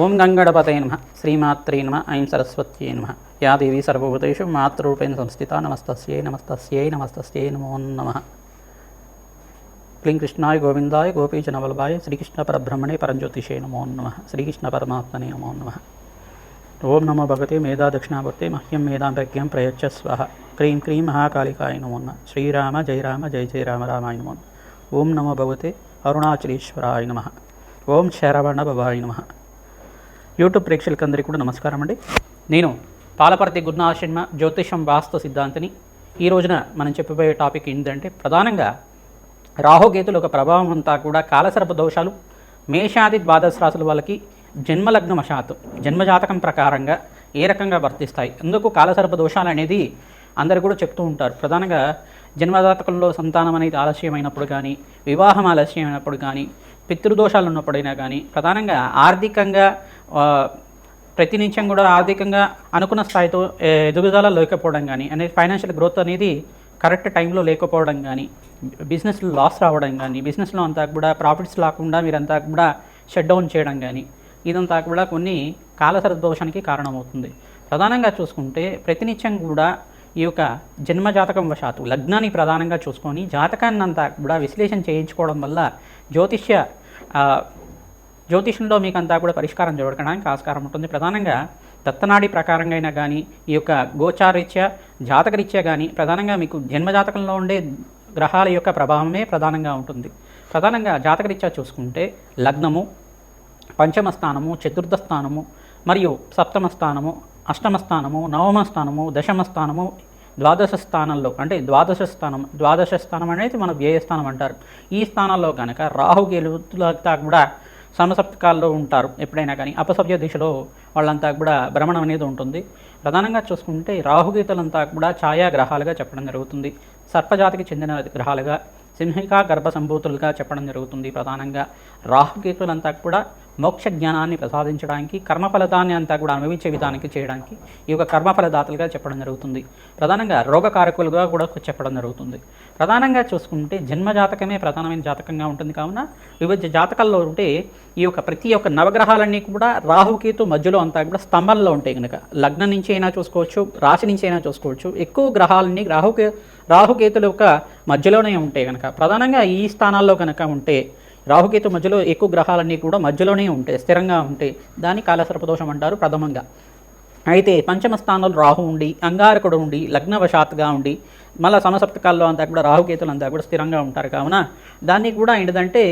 ఓం గంగణపతయే నమః శ్రీమాత్రే నమః ఐం సరస్వత్యై నమః యా దేవీ సర్వభూతేషు మాతృరూపేణ సంస్థిత నమస్తస్యై నమస్తస్యై నమస్తస్యై నమో నమః. క్లీం కృష్ణాయ గోవిందాయ గోపీజనవల్లభాయ శ్రీకృష్ణ పరబ్రహ్మణే పరంజ్యోతిషే నమో నమః. శ్రీకృష్ణ పరమాత్మనే నమో నమః. ఓం నమో భగవతే మేధా దక్షిణామూర్తే మహ్యం మేధాం ప్రజ్ఞాం ప్రయచ్చ స్వః. క్రీం క్రీం మహాకాళికాయ నమో నమః. శ్రీరామ జయ రామ జయ జయ రామ రామాయ నమో నమః. ఓం నమో భగవతే అరుణాచలేశ్వరాయ నమః. ఓం శరవణ భవాయ నమః. యూట్యూబ్ ప్రేక్షకులందరికీ కూడా నమస్కారం అండి. నేను పాలపర్తి గురునాథ శర్మ జ్యోతిషం వాస్తు సిద్ధాంతిని. ఈ రోజున మనం చెప్పబోయే టాపిక్ ఏంటంటే ప్రధానంగా రాహుకేతుల యొక్క ప్రభావం అంతా కూడా కాలసర్ప దోషాలు మేషాది ద్వాదశ రాశుల వాళ్ళకి జన్మలగ్నవశాత్తు జన్మజాతకం ప్రకారంగా ఏ రకంగా వర్తిస్తాయి. అందుకు కాలసర్ప దోషాలు అనేది అందరు కూడా చెప్తూ ఉంటారు. ప్రధానంగా జన్మజాతకంలో సంతానం అనేది ఆలస్యమైనప్పుడు కానీ, వివాహం ఆలస్యమైనప్పుడు కానీ, పితృదోషాలు ఉన్నప్పుడైనా కానీ, ప్రధానంగా ఆర్థికంగా ప్రతినిత్యం కూడా ఆర్థికంగా అనుకున్న స్థాయితో ఎదుగుదల లేకపోవడం కానీ, అనేది ఫైనాన్షియల్ గ్రోత్ అనేది కరెక్ట్ టైంలో లేకపోవడం కానీ, బిజినెస్లో లాస్ రావడం కానీ, బిజినెస్లో అంతా కూడా ప్రాఫిట్స్ రాకుండా మీరంతా కూడా షట్ డౌన్ చేయడం కానీ, ఇదంతా కూడా కొన్ని కాలసర్ప దోషానికి కారణమవుతుంది. ప్రధానంగా చూసుకుంటే ప్రతినిత్యం కూడా ఈ యొక్క జన్మజాతకం వశాత్తు లగ్నాన్ని ప్రధానంగా చూసుకొని జాతకాన్ని అంతా కూడా విశ్లేషణ చేయించుకోవడం వల్ల జ్యోతిషంలో మీకు అంతా కూడా పరిష్కారం జరగడానికి ఆస్కారం ఉంటుంది. ప్రధానంగా దత్తనాడి ప్రకారంగా అయినా కానీ, ఈ యొక్క గోచారీత్యా జాతకరీత్యా కానీ, ప్రధానంగా మీకు జన్మజాతకంలో ఉండే గ్రహాల యొక్క ప్రభావమే ప్రధానంగా ఉంటుంది. ప్రధానంగా జాతకరీత్యా చూసుకుంటే లగ్నము, పంచమ స్థానము, చతుర్థ స్థానము, మరియు సప్తమ స్థానము, అష్టమ స్థానము, నవమ స్థానము, దశమ స్థానము, ద్వాదశ స్థానంలో అంటే ద్వాదశ స్థానం అనేది మన వ్యయస్థానం అంటారు. ఈ స్థానాల్లో కనుక రాహుకేతులంతా కూడా సమసప్తకాల్లో ఉంటారు. ఎప్పుడైనా కానీ అపసవ్య దిశలో వాళ్ళంతా కూడా భ్రమణం అనేది ఉంటుంది. ప్రధానంగా చూసుకుంటే రాహుకేతులంతా కూడా ఛాయాగ్రహాలుగా చెప్పడం జరుగుతుంది. సర్పజాతికి చెందిన గ్రహాలుగా, సింహికా గర్భ సంభూతులుగా చెప్పడం జరుగుతుంది. ప్రధానంగా రాహుకేతులంతా కూడా మోక్ష జ్ఞానాన్ని ప్రసాదించడానికి, కర్మఫలదాన్ని అంతా కూడా అనుభవించే విధానికి చేయడానికి ఈ యొక్క కర్మఫలదాతలుగా చెప్పడం జరుగుతుంది. ప్రధానంగా రోగకారకులుగా కూడా చెప్పడం జరుగుతుంది. ప్రధానంగా చూసుకుంటే జన్మజాతకమే ప్రధానమైన జాతకంగా ఉంటుంది. కావున వివిధ జాతకాల్లో ఉంటే ఈ యొక్క ప్రతి ఒక్క నవగ్రహాలన్నీ కూడా రాహుకేతు మధ్యలో అంతా కూడా స్తంభంలో ఉంటాయి. కనుక లగ్నం నుంచి అయినా చూసుకోవచ్చు, రాశి నుంచి అయినా చూసుకోవచ్చు. ఎక్కువ గ్రహాలన్నీ రాహుకేతుల యొక్క మధ్యలోనే ఉంటాయి. కనుక ప్రధానంగా ఈ స్థానాల్లో కనుక ఉంటే రాహుకేతు మధ్యలో ఎక్కువ గ్రహాలన్నీ కూడా మధ్యలోనే ఉంటాయి, స్థిరంగా ఉంటాయి. దాన్ని కాలసర్పదోషం అంటారు ప్రథమంగా. అయితే పంచమ స్థానంలో రాహు ఉండి, అంగారకుడు ఉండి, లగ్నవశాత్తుగా ఉండి, మళ్ళీ సమసప్తకాల్లో అంతా కూడా రాహుకేతులు అంతా కూడా స్థిరంగా ఉంటారు. కావున దాన్ని కూడా ఏంటంటే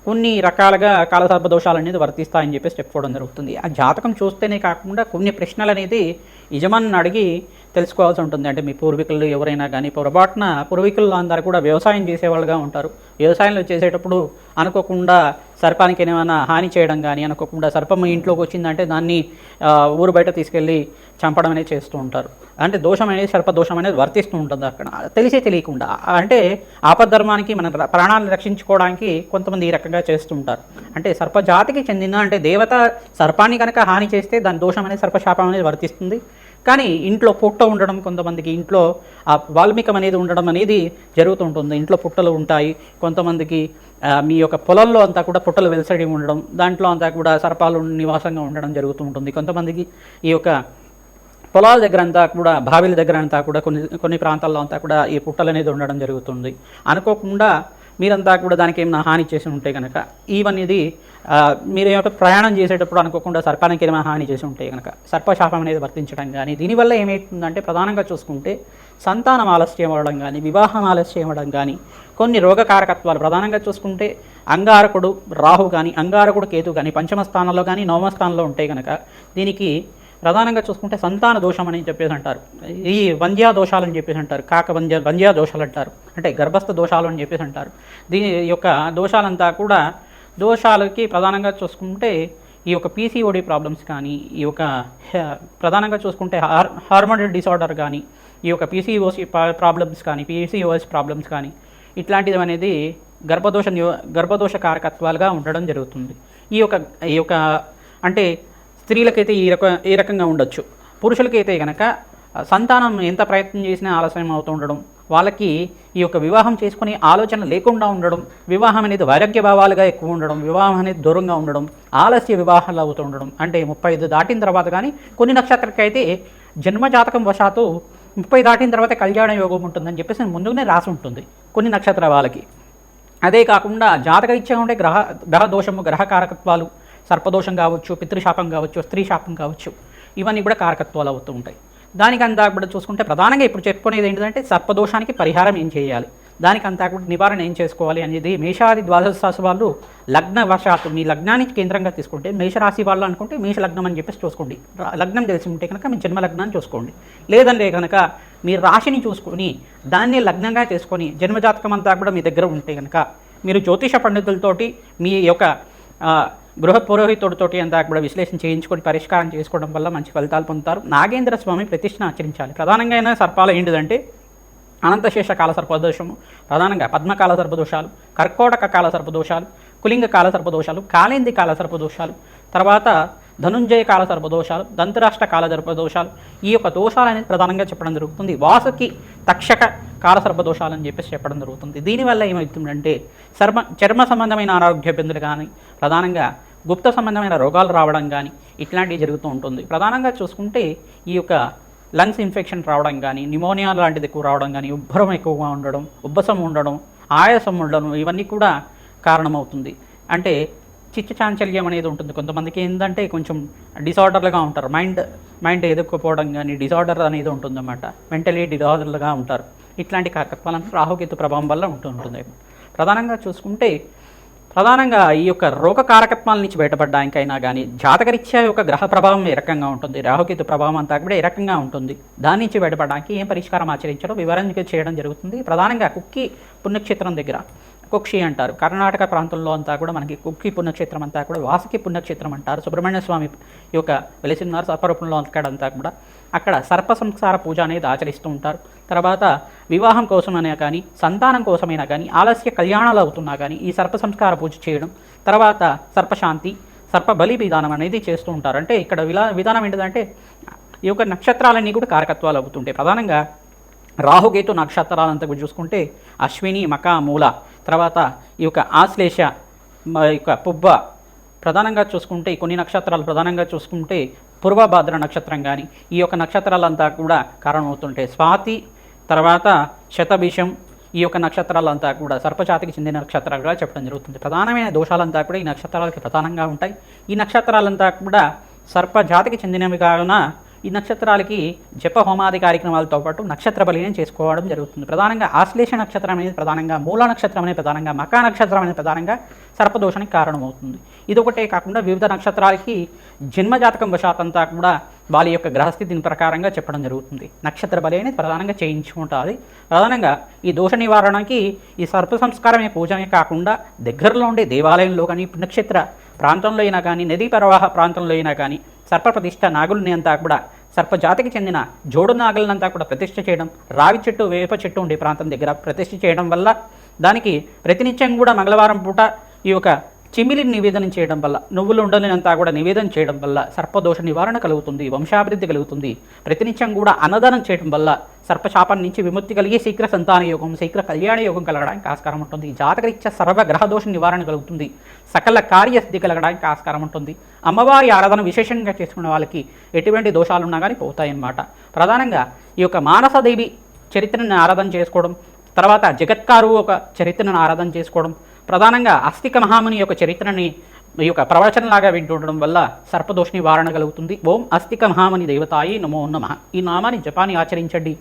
కొన్ని రకాలుగా కాలసర్ప దోషాలు అనేది వర్తిస్తాయని చెప్పేసి చెప్పుకోవడం జరుగుతుంది. ఆ జాతకం చూస్తేనే కాకుండా కొన్ని ప్రశ్నలు అనేది యజమానిని అడిగి తెలుసుకోవాల్సి ఉంటుంది. అంటే మీ పూర్వీకులు ఎవరైనా కానీ పూర్వీకులు అందరూ కూడా వ్యవసాయం చేసేవాళ్ళుగా ఉంటారు. వ్యవసాయంలో చేసేటప్పుడు అనుకోకుండా సర్పానికి ఏమైనా హాని చేయడం కానీ, అనుకోకుండా సర్పం ఇంట్లోకి వచ్చిందంటే దాన్ని ఊరు బయట తీసుకెళ్ళి చంపడం అనేది చేస్తూ ఉంటారు. అంటే దోషం అనేది సర్పదోషం అనేది వర్తిస్తూ ఉంటుంది అక్కడ తెలియకుండా. అంటే ఆపద్ధర్మానికి మన ప్రాణాలను రక్షించుకోవడానికి కొంతమంది ఈ రకంగా చేస్తూ ఉంటారు. అంటే సర్పజాతికి చెందిన అంటే దేవత సర్పాన్ని కనుక హాని చేస్తే దాని దోషం అనేది సర్పశాపం అనేది వర్తిస్తుంది. కానీ ఇంట్లో పుట్ట ఉండడం, కొంతమందికి ఇంట్లో ఆ వాల్మీకం అనేది ఉండడం అనేది జరుగుతూ ఉంటుంది. ఇంట్లో పుట్టలు ఉంటాయి. కొంతమందికి మీ యొక్క పొలంలో అంతా కూడా పుట్టలు వెలసడి ఉండడం, దాంట్లో అంతా కూడా సర్పాలు నివాసంగా ఉండడం జరుగుతూ ఉంటుంది. కొంతమందికి ఈ యొక్క పొలాల దగ్గర అంతా కూడా, బావిల దగ్గర అంతా కూడా కొన్ని ప్రాంతాల్లో అంతా కూడా ఈ పుట్టలు అనేది ఉండడం జరుగుతుంది. అనుకోకుండా మీరంతా కూడా దానికి ఏమైనా హాని చేసి ఉంటే కనుక ఇవన్నీ మీరు ఏమైనా ప్రయాణం చేసేటప్పుడు అనుకోకుండా సర్పానికి ఏమైనా హాని చేసి ఉంటే కనుక సర్పశాపం అనేది వర్తించడం కానీ, దీనివల్ల ఏమవుతుందంటే ప్రధానంగా చూసుకుంటే సంతానం ఆలస్యం అవ్వడం కానీ, వివాహం ఆలస్యం అవ్వడం కానీ, కొన్ని రోగకారకత్వాలు ప్రధానంగా చూసుకుంటే అంగారకుడు రాహు కానీ, అంగారకుడు కేతు కానీ పంచమ స్థానంలో కానీ నవమ స్థానంలో ఉంటే కనుక దీనికి ప్రధానంగా చూసుకుంటే సంతాన దోషం అని చెప్పేసి అంటారు. ఈ వంధ్యా దోషాలు అని చెప్పేసి అంటారు. వంధ్యా దోషాలు అంటారు. అంటే గర్భస్థ దోషాలు అని చెప్పేసి అంటారు. దీని యొక్క దోషాలంతా కూడా దోషాలకి ప్రధానంగా చూసుకుంటే ఈ యొక్క పీసీఓడి ప్రాబ్లమ్స్ కానీ, ఈ యొక్క ప్రధానంగా చూసుకుంటే హార్మోనల్ డిసార్డర్ కానీ, ఈ యొక్క పీసీఓసి ప్రాబ్లమ్స్ కానీ, పీసీఓఎస్ ప్రాబ్లమ్స్ కానీ ఇట్లాంటిది అనేది గర్భదోష కారకత్వాలుగా ఉండడం జరుగుతుంది. ఈ యొక్క అంటే స్త్రీలకైతే ఈ రకంగా ఉండొచ్చు. పురుషులకైతే కనుక సంతానం ఎంత ప్రయత్నం చేసినా ఆలస్యం అవుతూ ఉండడం, వాళ్ళకి ఈ యొక్క వివాహం చేసుకునే ఆలోచన లేకుండా ఉండడం, వివాహం అనేది వైరాగ్య భావాలుగా ఎక్కువ ఉండడం, వివాహం అనేది దూరంగా ఉండడం, ఆలస్య వివాహాలు అవుతూ ఉండడం. అంటే 35 దాటిన తర్వాత కానీ కొన్ని నక్షత్రాలకి అయితే జన్మజాతకం వశాత్తు 30 దాటిన తర్వాత కళ్యాణ యోగం ఉంటుందని చెప్పేసి ముందుగానే రాసి ఉంటుంది కొన్ని నక్షత్ర వాళ్ళకి. అదే కాకుండా జాతకరీత్యా ఉండే గ్రహ దోషము, గ్రహ కారకత్వాలు, సర్పదోషం కావచ్చు, పితృశాపం కావచ్చు, స్త్రీ శాపం కావచ్చు, ఇవన్నీ కూడా కారకత్వాలు అవుతూ ఉంటాయి. దానికంతా కూడా చూసుకుంటే ప్రధానంగా ఇప్పుడు చెప్పుకునేది ఏంటంటే సర్పదోషానికి పరిహారం ఏం చేయాలి, దానికంతా కూడా నివారణ ఏం చేసుకోవాలి అనేది మేషాది ద్వాదశ రాశి వాళ్ళు లగ్న వశాత్తు మీ లగ్నానికి కేంద్రంగా తీసుకుంటే, మేషరాశి వాళ్ళు అనుకుంటే మేష లగ్నం అని చెప్పేసి చూసుకోండి. లగ్నం తెలిసి ఉంటే కనుక మీ జన్మ లగ్నాన్ని చూసుకోండి. లేదంటే కనుక మీ రాశిని చూసుకొని దాన్ని లగ్నంగా చేసుకొని జన్మజాతకం అంతా కూడా మీ దగ్గర ఉంటే కనుక మీరు జ్యోతిష పండితులతోటి మీ యొక్క గృహ పురోహితుడితోటి అంతా కూడా విశ్లేషణ చేయించుకొని పరిష్కారం చేసుకోవడం వల్ల మంచి ఫలితాలు పొందుతారు. నాగేంద్ర స్వామి ప్రతిష్టను ఆచరించాలి. ప్రధానంగా సర్పాలు ఏంటిదంటే అనంతశేష కాల సర్పదోషము, ప్రధానంగా పద్మకాల సర్పదోషాలు, కర్కోటక కాల సర్పదోషాలు, కులింగ కాల సర్పదోషాలు, కాళేంది కాల సర్పదోషాలు, తర్వాత ధనుంజయ కాల సర్పదోషాలు, దంతరాష్ట్ర కాల సర్పదోషాలు, ఈ యొక్క దోషాలు అనేది ప్రధానంగా చెప్పడం జరుగుతుంది. వాసుకి తక్షక కాల సర్పదోషాలు అని చెప్పేసి చెప్పడం జరుగుతుంది. దీనివల్ల ఏమవుతుందంటే చర్మ సంబంధమైన అనారోగ్య ఇబ్బందులు కానీ, ప్రధానంగా గుప్త సంబంధమైన రోగాలు రావడం కానీ ఇట్లాంటివి జరుగుతూ ఉంటుంది. ప్రధానంగా చూసుకుంటే ఈ యొక్క లంగ్స్ ఇన్ఫెక్షన్ రావడం కానీ, న్యూమోనియా లాంటిది ఎక్కువ రావడం కానీ, ఉబ్బరం ఎక్కువగా ఉండడం, ఉబ్బసం ఉండడం, ఆయాసం ఉండడం, ఇవన్నీ కూడా కారణమవుతుంది. అంటే చిత్త చాంచల్యం అనేది ఉంటుంది. కొంతమందికి ఏంటంటే కొంచెం డిసార్డర్లుగా ఉంటారు, మైండ్ ఎదుర్కోపోవడం కానీ డిసార్డర్ అనేది ఉంటుందన్నమాట. మెంటలీ డిసార్డర్లుగా ఉంటారు. ఇట్లాంటి కారకత్వాలను రాహుకేతు ప్రభావం వల్ల ఉంటుంది. ప్రధానంగా చూసుకుంటే ప్రధానంగా ఈ యొక్క రోగ కారకత్వాల నుంచి బయటపడడానికైనా కానీ జాతకరీత్యా యొక్క గ్రహ ప్రభావం ఏ రకంగా ఉంటుంది, రాహుకేతు ప్రభావం అంతా కూడా ఏ రకంగా ఉంటుంది, దాని నుంచి బయటపడడానికి ఏం పరిష్కారం ఆచరించడం వివరణ చేయడం జరుగుతుంది. ప్రధానంగా కుక్కి పుణ్యక్షేత్రం దగ్గర కుక్షి అంటారు. కర్ణాటక ప్రాంతంలో అంతా కూడా మనకి కుక్కి పుణ్యక్షేత్రం అంతా కూడా వాసుకి పుణ్యక్షేత్రం అంటారు. సుబ్రహ్మణ్య స్వామి యొక్క వెలిసిన్నారు సర్పరూపంలో అక్కడంతా కూడా. అక్కడ సర్ప సంస్కార పూజ అనేది ఆచరిస్తూ ఉంటారు. తర్వాత వివాహం కోసమైనా కానీ, సంతానం కోసమైనా కానీ, ఆలస్య కళ్యాణాలు అవుతున్నా కానీ ఈ సర్ప సంస్కార పూజ చేయడం, తర్వాత సర్పశాంతి, సర్ప బలి విధానం అనేది చేస్తూ ఉంటారు. అంటే ఇక్కడ విధానం ఏంటిదంటే ఈ యొక్క నక్షత్రాలన్నీ కూడా కారకత్వాలు అవుతుంటాయి. ప్రధానంగా రాహుకేతు నక్షత్రాలంతా కూడా చూసుకుంటే అశ్విని, మక, మూల, తర్వాత ఈ యొక్క ఆశ్లేష, ఈ యొక్క పుబ్బ, ప్రధానంగా చూసుకుంటే కొన్ని నక్షత్రాలు ప్రధానంగా చూసుకుంటే పూర్వభాద్ర నక్షత్రం కానీ ఈ యొక్క నక్షత్రాలంతా కూడా కారణమవుతుంటాయి. స్వాతి, తర్వాత శతభిషం, ఈ యొక్క నక్షత్రాలంతా కూడా సర్పజాతికి చెందిన నక్షత్రాలుగా చెప్పడం జరుగుతుంది. ప్రధానమైన దోషాలంతా కూడా ఈ నక్షత్రాలకి ప్రధానంగా ఉంటాయి. ఈ నక్షత్రాలంతా కూడా సర్పజాతికి చెందినవి కావున ఈ నక్షత్రాలకి జప హోమాది కార్యక్రమాలతో పాటు నక్షత్ర బలిని చేసుకోవడం జరుగుతుంది. ప్రధానంగా ఆశ్లేష నక్షత్రం అనేది ప్రధానంగా, మూల నక్షత్రం అనేది ప్రధానంగా, మకా నక్షత్రం అనేది ప్రధానంగా సర్పదోషానికి కారణమవుతుంది. ఇదొకటే కాకుండా వివిధ నక్షత్రాలకి జన్మజాతకం వశాతంతా కూడా వాళ్ళ యొక్క గ్రహస్థితిని ప్రకారంగా చెప్పడం జరుగుతుంది. నక్షత్ర బలి అనేది ప్రధానంగా చేయించుకుంటుంది. ప్రధానంగా ఈ దోష నివారణకి ఈ సర్ప సంస్కారమే పూజమే కాకుండా దగ్గరలో ఉండే దేవాలయంలో కానీ, పుణ్యక్షేత్ర ప్రాంతంలో అయినా కానీ, నదీ ప్రవాహ ప్రాంతంలో అయినా కానీ సర్పప్రతిష్ఠ నాగుల్ని అంతా కూడా సర్పజాతికి చెందిన జోడు నాగులనంతా కూడా ప్రతిష్ఠ చేయడం, రావి చెట్టు, వేప చెట్టు ఉండే ప్రాంతం దగ్గర ప్రతిష్ఠ చేయడం వల్ల, దానికి ప్రతినిత్యం కూడా మంగళవారం పూట ఈ యొక్క చిమిలిని నివేదన చేయడం వల్ల, నువ్వులు ఉండలేనంతా కూడా నివేదన చేయడం వల్ల సర్పదోష నివారణ కలుగుతుంది, వంశాభివృద్ధి కలుగుతుంది. ప్రతినిత్యం కూడా అన్నదానం చేయడం వల్ల సర్పశాపం నుంచి విముక్తి కలిగి శీఘ్ర సంతాన యోగం, శీఘ్ర కళ్యాణ యోగం కలగడానికి ఆస్కారం ఉంటుంది. జాతకరీత్యా సర్వగ్రహదోష నివారణ కలుగుతుంది. సకల కార్యసిద్ధి కలగడానికి ఆస్కారం ఉంటుంది. అమ్మవారి ఆరాధన విశేషంగా చేసుకునే వాళ్ళకి ఎటువంటి దోషాలున్నా కానీ పోతాయన్నమాట. ప్రధానంగా ఈ యొక్క మానసదేవి చరిత్రను ఆరాధన చేసుకోవడం, తర్వాత జగత్కారు ఒక చరిత్రను ఆరాధన చేసుకోవడం, ప్రధానంగా అస్తిక మహాముని యొక్క చరిత్రని ఈ యొక్క ప్రవచనలాగా వింటుండడం వల్ల సర్పదోష నివారణ కలుగుతుంది. ఓం అస్తిక మహాముని దేవతాయి నమో నమః, ఈ నామాన్ని జపాన్ని ఆచరించండి.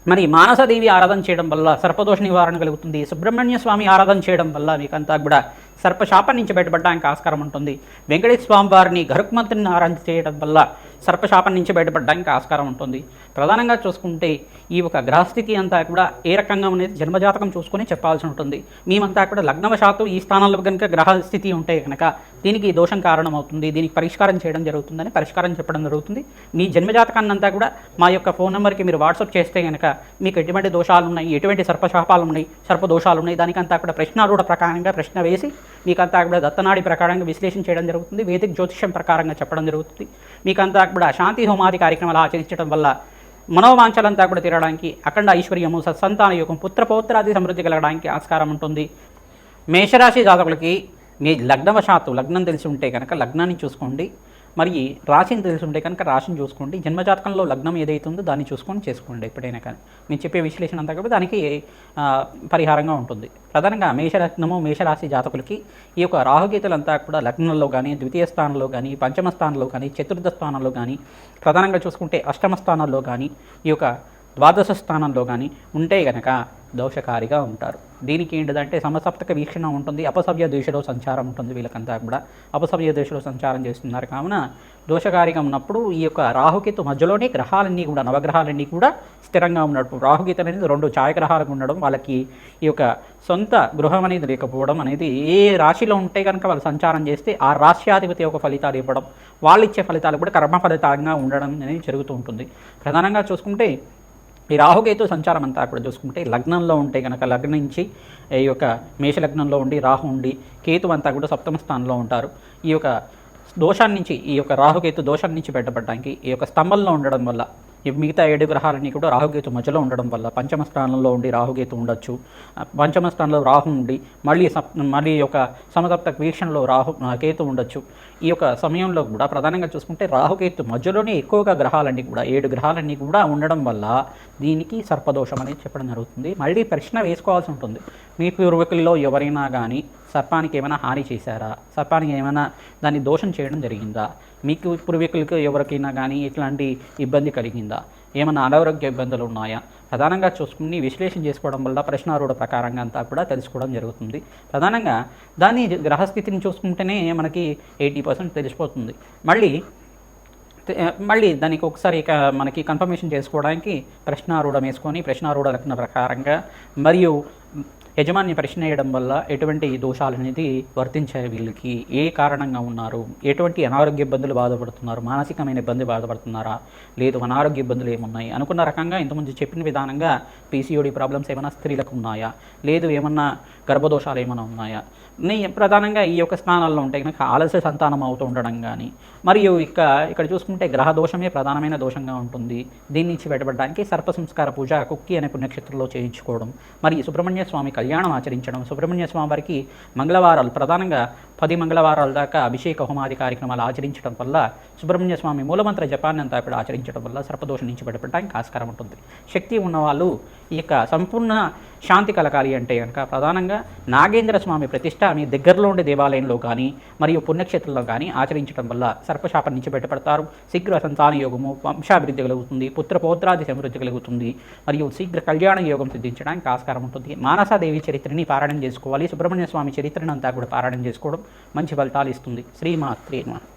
మరి మానసదేవి ఆరాధన చేయడం వల్ల సర్పదోష నివారణ కలుగుతుంది. సుబ్రహ్మణ్య స్వామి ఆరాధన చేయడం వల్ల మీకంతా కూడా సర్పశాపం నుంచి బయటపడడానికి ఆస్కారం ఉంటుంది. వెంకటేశ్వర స్వామి వారిని గరుక్మంతుని ఆరాధన చేయడం వల్ల సర్పశాపం నుంచి బయటపడడానికి ఆస్కారం ఉంటుంది. ప్రధానంగా చూసుకుంటే ఈ ఒక గ్రహస్థితి అంతా కూడా ఏ రకంగా అనేది జన్మజాతకం చూసుకొని చెప్పాల్సి ఉంటుంది. మేమంతా కూడా లగ్నవశాత్తు ఈ స్థానంలో కనుక గ్రహస్థితి ఉంటే కనుక దీనికి దోషం కారణం అవుతుంది, దీనికి పరిష్కారం చేయడం జరుగుతుందని పరిష్కారం చెప్పడం జరుగుతుంది. మీ జన్మజాతకాన్ని అంతా కూడా మా యొక్క ఫోన్ నెంబర్కి మీరు వాట్సాప్ చేస్తే కనుక మీకు ఎటువంటి దోషాలు ఉన్నాయి, ఎటువంటి సర్పశాపాలు ఉన్నాయి, సర్పదోషాలు ఉన్నాయి, దానికంతా కూడా ప్రశ్నారూఢ ప్రకారంగా ప్రశ్న వేసి మీకంతా కూడా దత్తనాడి ప్రకారంగా విశ్లేషణ చేయడం జరుగుతుంది. వేదిక జ్యోతిష్యం ప్రకారంగా చెప్పడం జరుగుతుంది. మీకంతా కూడా శాంతి హోమాది కార్యక్రమాలు ఆచరించడం వల్ల మనోవాంఛలంతా కూడా తీరడానికి, అఖండ ఐశ్వర్యము, సత్సంతాన యోగం, పుత్రపౌత్రాది సమృద్ధి కలగడానికి ఆస్కారం ఉంటుంది. మేషరాశి జాతకులకి మీ లగ్నవశాత్తు లగ్నం తెలిసి ఉంటే కనుక లగ్నాన్ని చూసుకోండి, మరి రాశిని తెలిసి ఉంటే కనుక రాశిని చూసుకోండి. జన్మజాతకంలో లగ్నం ఏదైతే ఉందో దాన్ని చూసుకొని చేసుకోండి ఎప్పుడైనా కానీ. నేను చెప్పే విశ్లేషణ అంతా కూడా దానికి పరిహారంగా ఉంటుంది. ప్రధానంగా మేషరత్నము మేషరాశి జాతకులకి ఈ యొక్క రాహుకేతులంతా కూడా లగ్నంలో కానీ, ద్వితీయ స్థానంలో కానీ, పంచమ స్థానంలో కానీ, చతుర్థ స్థానంలో కానీ, ప్రధానంగా చూసుకుంటే అష్టమ స్థానంలో కానీ, ఈ యొక్క ద్వాదశ స్థానంలో కానీ ఉంటే గనక దోషకారిగా ఉంటారు. దీనికి ఏంటిదంటే సమసప్తక వీక్షణ ఉంటుంది, అపసవ్య దశలో సంచారం ఉంటుంది. వీళ్ళకంతా కూడా అపసవ్య దశలో సంచారం చేస్తున్నారు కావున దోషకారిగా ఉన్నప్పుడు ఈ యొక్క రాహుకేతు మధ్యలోనే గ్రహాలన్నీ కూడా నవగ్రహాలన్నీ కూడా స్థిరంగా ఉన్నట్టు. రాహుకేతు అనేది 2 ఛాయగ్రహాలకు ఉండడం, వాళ్ళకి ఈ యొక్క సొంత గృహం అనేది లేకపోవడం అనేది, ఏ రాశిలో ఉంటే కనుక వాళ్ళు సంచారం చేస్తే ఆ రాశ్యాధిపతి యొక్క ఫలితాలు ఇవ్వడం, వాళ్ళు ఇచ్చే ఫలితాలు కూడా కర్మ ఫలితంగా ఉండడం అనేది జరుగుతూ ఉంటుంది. ప్రధానంగా చూసుకుంటే ఈ రాహుకేతు సంచారం అంతా కూడా చూసుకుంటే లగ్నంలో ఉంటే కనుక లగ్నం నుంచి ఈ యొక్క మేషలగ్నంలో ఉండి రాహు ఉండి కేతు అంతా కూడా సప్తమ స్థానంలో ఉంటారు. ఈ యొక్క దోషాన్ని నుంచి, ఈ యొక్క రాహుకేతు దోషాన్ని నుంచి బయటపడడానికి ఈ యొక్క స్తంభంలో ఉండడం వల్ల, ఈ మిగతా 7 గ్రహాలన్నీ కూడా రాహుకేతు మధ్యలో ఉండడం వల్ల పంచమ స్థానంలో ఉండి రాహుకేతు ఉండొచ్చు. పంచమ స్థానంలో రాహు ఉండి మళ్ళీ యొక్క సమసప్తక వీక్షణలో కేతు ఉండొచ్చు. ఈ యొక్క సమయంలో కూడా ప్రధానంగా చూసుకుంటే రాహుకేతు మధ్యలోనే ఎక్కువగా గ్రహాలన్నీ కూడా 7 గ్రహాలన్నీ కూడా ఉండడం వల్ల దీనికి సర్పదోషం అనేది చెప్పడం జరుగుతుంది. మళ్ళీ ప్రశ్న వేసుకోవాల్సి ఉంటుంది, మీ పూర్వీకుల్లో ఎవరైనా కానీ సర్పానికి ఏమైనా హాని చేశారా, సర్పానికి ఏమైనా దాన్ని దోషం చేయడం జరిగిందా, మీకు పూర్వీకులకు ఎవరికైనా కానీ ఇట్లాంటి ఇబ్బంది కలిగిందా, ఏమైనా అనారోగ్య ఇబ్బందులు ఉన్నాయా, ప్రధానంగా చూసుకుని విశ్లేషణ చేసుకోవడం వల్ల ప్రశ్నారూఢ ప్రకారంగా అంతా కూడా తెలుసుకోవడం జరుగుతుంది. ప్రధానంగా దాన్ని గ్రహస్థితిని చూసుకుంటేనే మనకి 80% తెలిసిపోతుంది. మళ్ళీ దానికి ఒకసారి మనకి కన్ఫర్మేషన్ చేసుకోవడానికి ప్రశ్నారూఢం వేసుకొని ప్రశ్నారూఢ లగ్న ప్రకారంగా మరియు యజమాని ప్రశ్న వేయడం వల్ల ఎటువంటి దోషాలు అనేది వర్తించాయి, వీళ్ళకి ఏ కారణంగా ఉన్నారు, ఎటువంటి అనారోగ్య ఇబ్బందులు బాధపడుతున్నారు, మానసికమైన ఇబ్బంది బాధపడుతున్నారా, లేదు అనారోగ్య ఇబ్బందులు ఏమున్నాయి అనుకున్న రకంగా ఇంతకుముందు చెప్పిన విధానంగా పీసీఓడి ప్రాబ్లమ్స్ ఏమైనా స్త్రీలకు ఉన్నాయా, లేదు ఏమన్నా గర్భదోషాలు ఏమైనా ఉన్నాయా, ప్రధానంగా ఈ యొక్క స్థానాల్లో ఉంటే కనుక ఆలస్య సంతానం అవుతూ ఉండడం కానీ, మరియు ఇక్కడ చూసుకుంటే గ్రహ దోషమే ప్రధానమైన దోషంగా ఉంటుంది. దీని నుంచి బయటపడడానికి సర్ప సంస్కార పూజ కుక్కి అనే పుణ్యక్షేత్రంలో చేయించుకోవడం, మరియు సుబ్రహ్మణ్య స్వామి కళ్యాణం ఆచరించడం, సుబ్రహ్మణ్య స్వామి వారికి మంగళవారాలు ప్రధానంగా 10 మంగళవారాల దాకా అభిషేక హోమాది కార్యక్రమాలు ఆచరించడం వల్ల, సుబ్రహ్మణ్య స్వామి మూలమంత్ర జపాన్ని అంతా కూడా ఆచరించడం వల్ల సర్పదోషం నుంచి బయటపడడానికి ఆస్కారం ఉంటుంది. శక్తి ఉన్నవాళ్ళు ఈ యొక్క సంపూర్ణ శాంతి కలగాలి అంటే కనుక ప్రధానంగా నాగేంద్ర స్వామి ప్రతిష్ట మీ దగ్గరలో ఉండే దేవాలయంలో కానీ మరియు పుణ్యక్షేత్రంలో కానీ ఆచరించడం వల్ల సర్పశాపం నుంచి బయటపడతారు. శీఘ్ర సంతాన యోగము, వంశాభివృద్ధి కలుగుతుంది, పుత్రపౌత్రాది సమృద్ధి కలుగుతుంది, మరియు శీఘ్ర కళ్యాణ యోగం సిద్ధించడానికి ఆస్కారం ఉంటుంది. మానసాదేవి చరిత్రని పారాయణం చేసుకోవాలి, సుబ్రహ్మణ్య స్వామి చరిత్రను అంతా కూడా పారాయణం చేసుకోవడం మంచి ఫలితాలు ఇస్తుంది. శ్రీమాత్రే నమః.